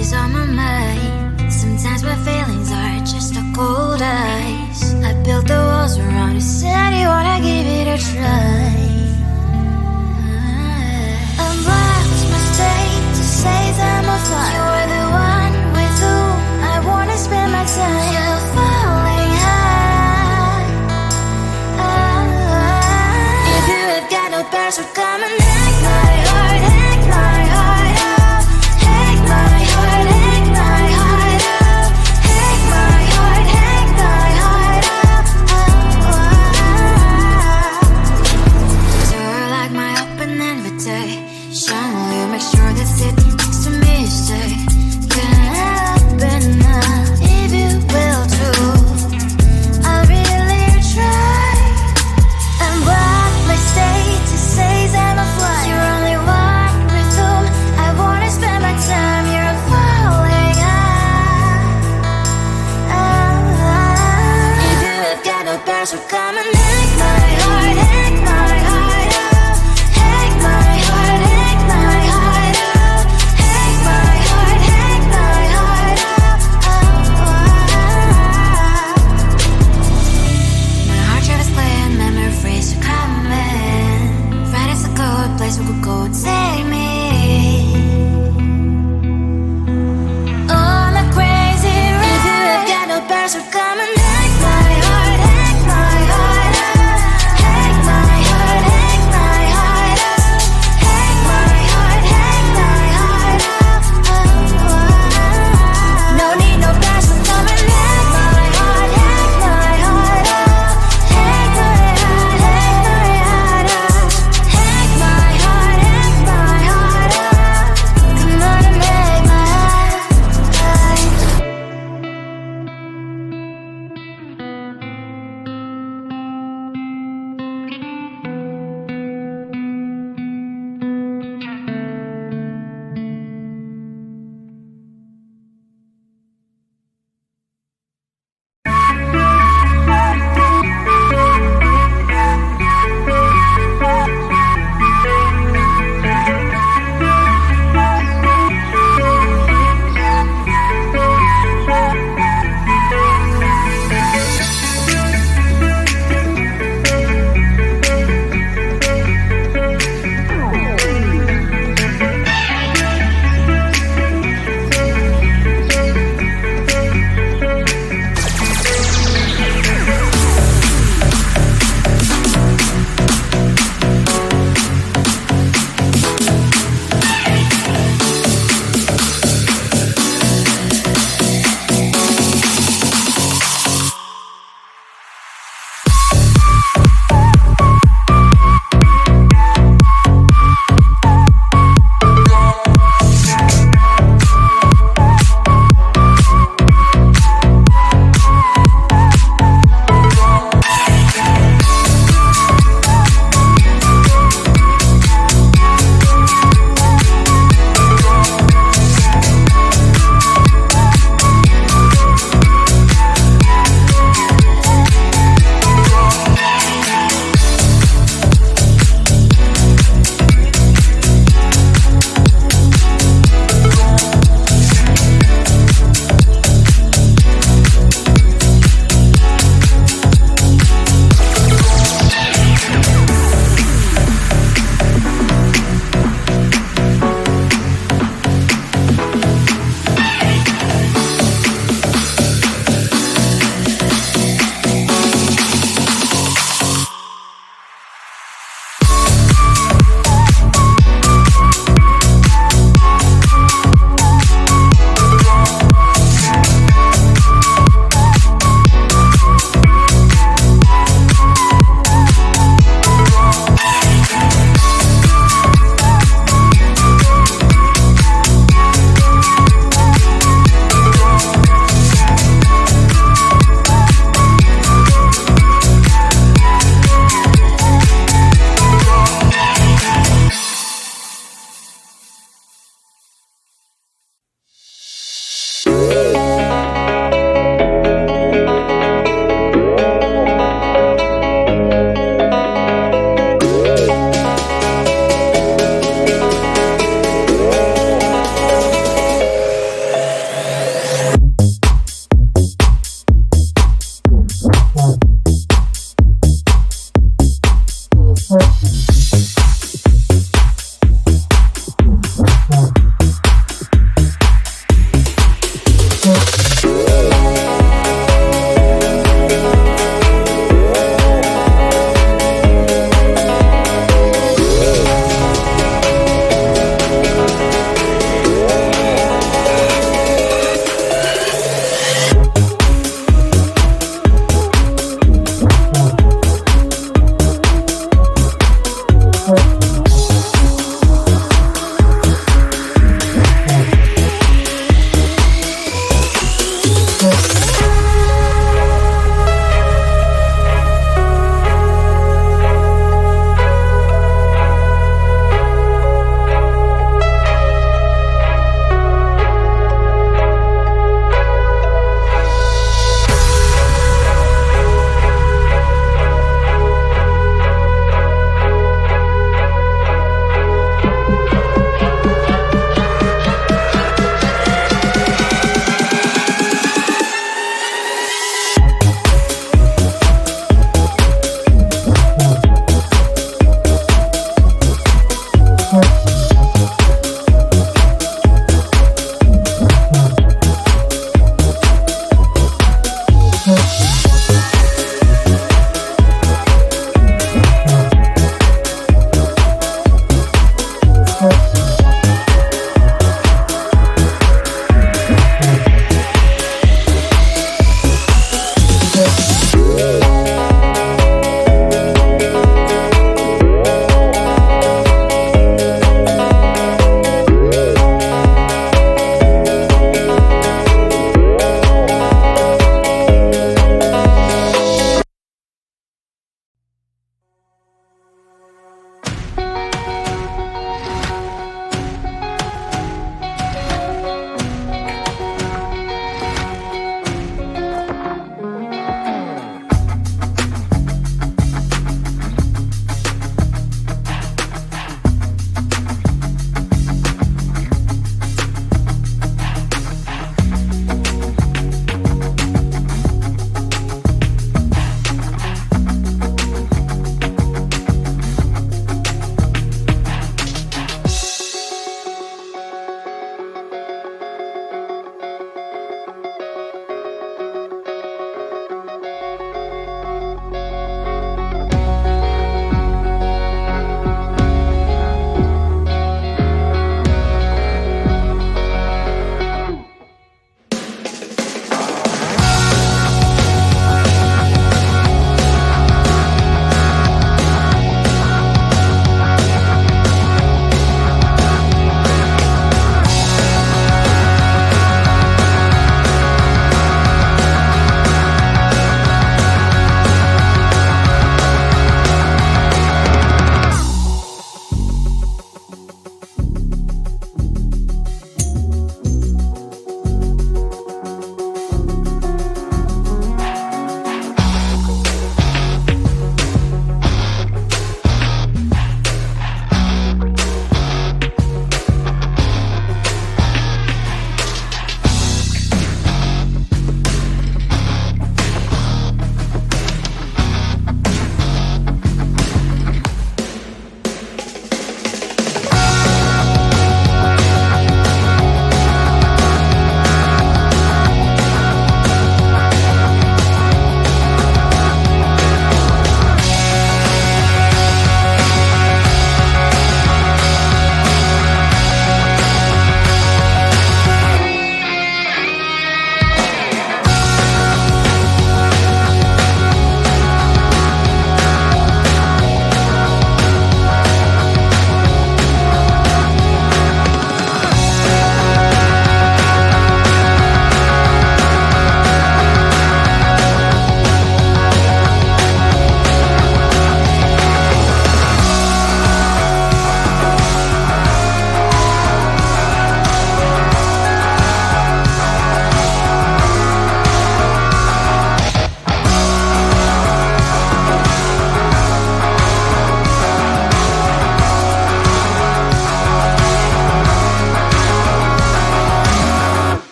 always on my mind. Sometimes my feelings are just a cold ice. I built the walls around you, said you wanna give it a try. I'm lost my state to say I'm a fly. You're the one with whom I wanna spend my time. You're falling high. If you have got no bears, so come and hack my heart, hack my heart up. Hack my heart, hack my heart up. Hack my heart, hack my heart up. You're like my open invitation. Will you make sure that sitting next to me you stay? Can't open up if you will too. I'll really try. And what my state to say I'm a fly. You're only one with whom I wanna spend my time. You're falling high. If you have got no bears, so come and hack my heart, hack my heart up. Hack my heart, hack my heart up. Hack my heart, hack my heart up. My heart travels playing memories are coming. Right is a good place we could go take me. On a crazy ride. If you have got no bears, so come and hack my heart, hack my heart.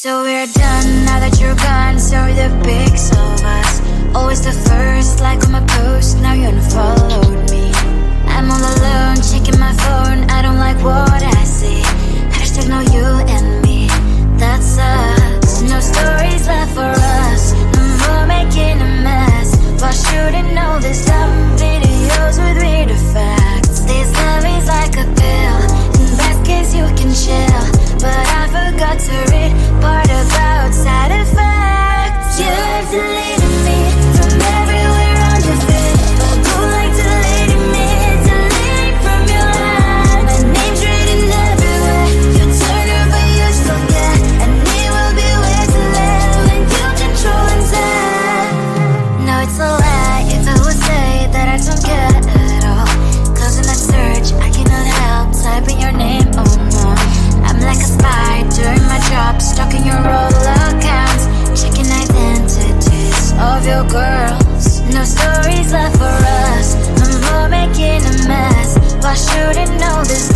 So we're done now that you're gone. Sorry the pics of us, always the first like on my post. Now you unfollowed me. I'm all alone checking my phone. I don't like what I see. Hashtag no you and me. That sucks. No stories left for us. No more making a mess. Why shouldn't all these dumb videos with weird effects? This love is like a pill. In best case you can chill, but I forgot to read part about side effects. You have deleted me from everywhere on your feed, but who like deleting me? Delete from your line. My name's written everywhere. You turn her but you still get, and it will be where to live when you control and set. No, it's a lie if I would say that I don't care at all. Cause in that search I cannot help typing your name, oh no. I'm like a spy doing my job, stalking your all accounts, checking identities of your girls. No stories left for us, no more making a mess. Why shouldn't know this?